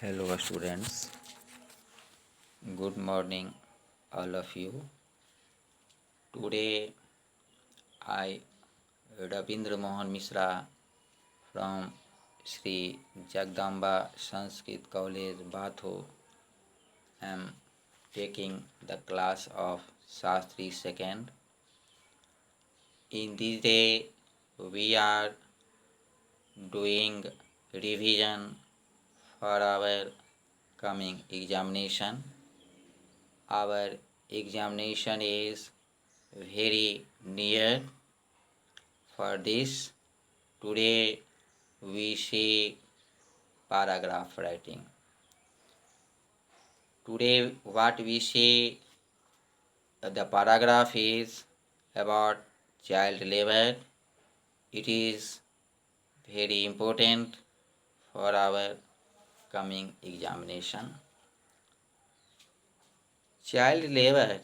Hello, students. Good morning, all of you. Today, I, Ravindra Mohan Mishra from Sri Jagdamba Sanskrit College, Batho, am taking the class of Shastri second. In this day, we are doing revision for our coming examination. Our examination is very near. For this, today we see paragraph writing. Today, what we see, the paragraph is about child labor. It is very important for our coming examination. Child labor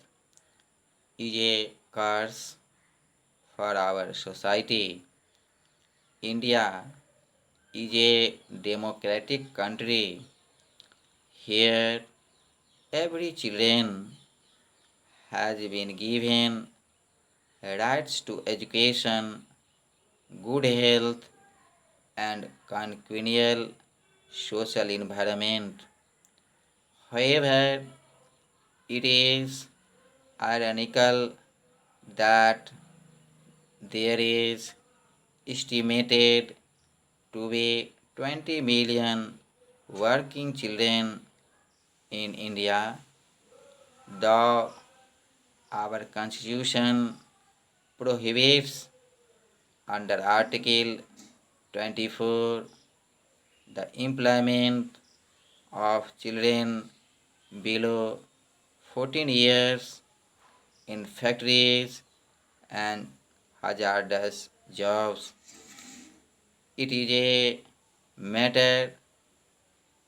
is a curse for our society. India is a democratic country. Here, every children has been given rights to education, good health, and congenial social environment. However, it is ironical that there is estimated to be 20 million working children in India, though our constitution prohibits under Article 24 the employment of children below 14 years in factories and hazardous jobs. It is a matter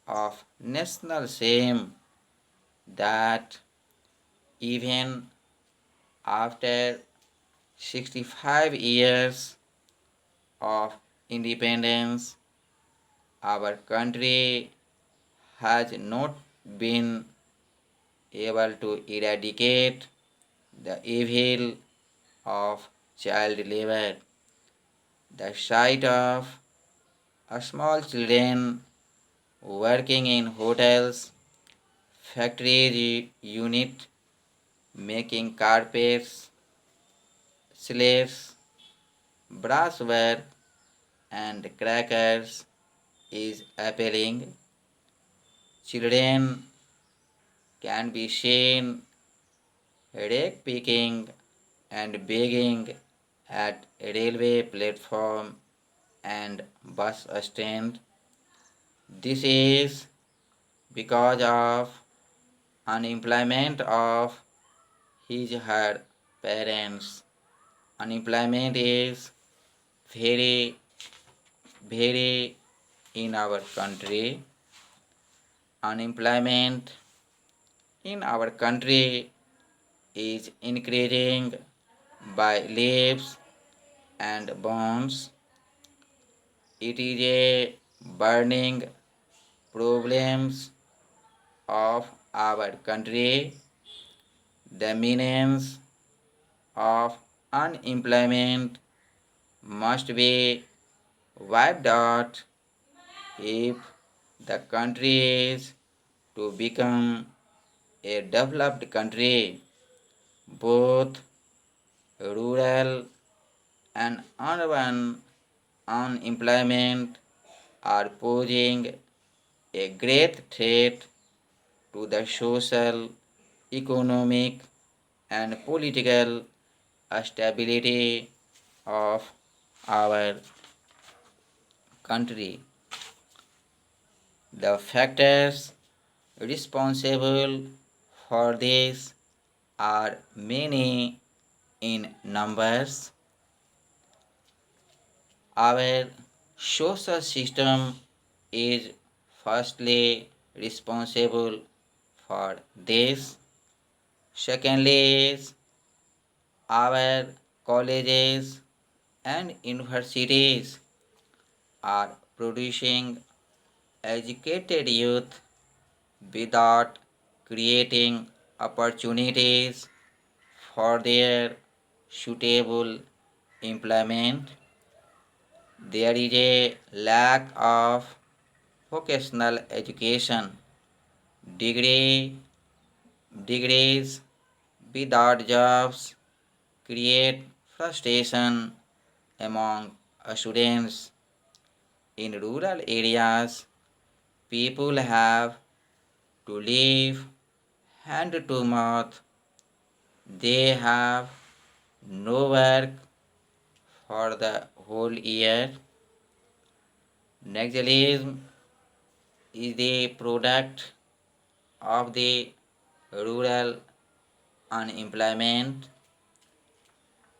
of national shame that even after 65 years of independence, our country has not been able to eradicate the evil of child labor. The sight of small children working in hotels, factory unit, making carpets, slaves, brasswork, and crackers is appalling. Children can be seen rake picking and begging at railway platform and bus stand. This is because of unemployment of his her parents. Unemployment is very in our country. Unemployment in our country is increasing by leaps and bounds. It is a burning problems of our country. The meanings of unemployment must be wiped out if the country is to become a developed country. Both rural and urban unemployment are posing a great threat to the social, economic, and political stability of our country. The factors responsible for this are many in numbers. Our social system is firstly responsible for this. Secondly, is our colleges and universities are producing educated youth without creating opportunities for their suitable employment. There is a lack of vocational education. Degree, degrees without jobs create frustration among students. In rural areas, people have to live hand to mouth. They have no work for the whole year. Nationalism is the product of the rural unemployment.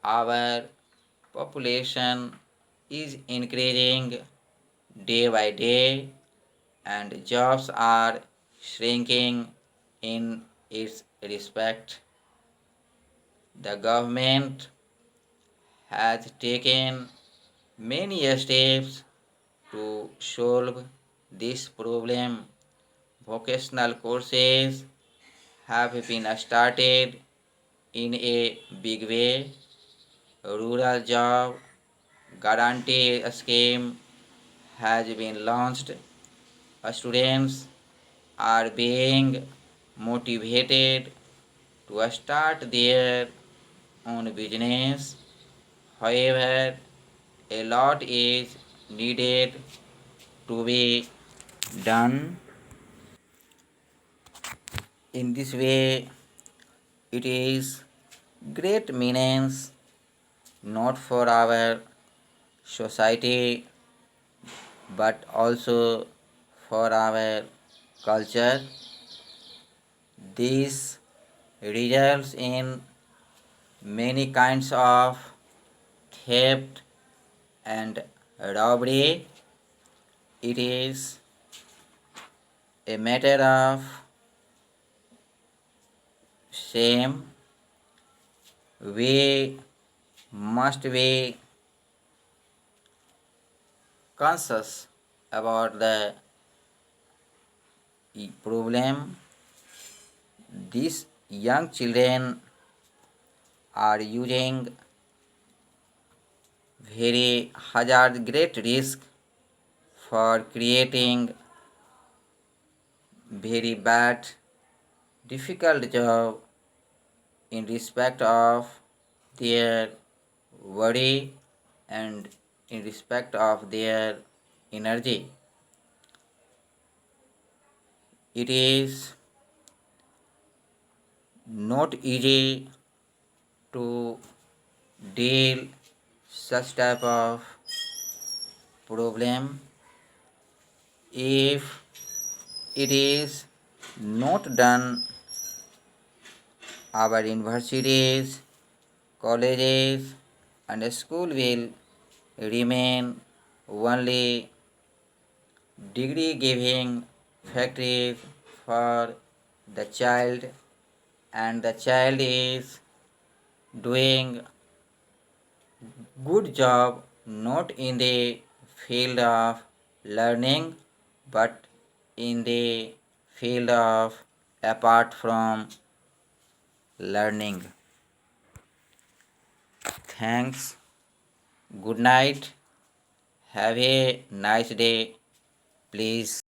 Our population is increasing day by day and jobs are shrinking in its respect. The government has taken many steps to solve this problem. Vocational courses have been started in a big way. Rural job guarantee scheme has been launched. Students are being motivated to start their own business. However, a lot is needed to be done. In this way, it is great meanings not for our society but also for our culture. This results in many kinds of theft and robbery. It is a matter of shame. We must be conscious about the problem. These young children are using very hazard great risk for creating very bad difficult job in respect of their worry and in respect of their energy. It is not easy to deal such type of problem if it is not done. Our universities, colleges and school will remain only degree giving factories for the child, and the child is doing good job not in the field of learning but in the field of apart from learning. Thanks. Good night. Have a nice day. Please.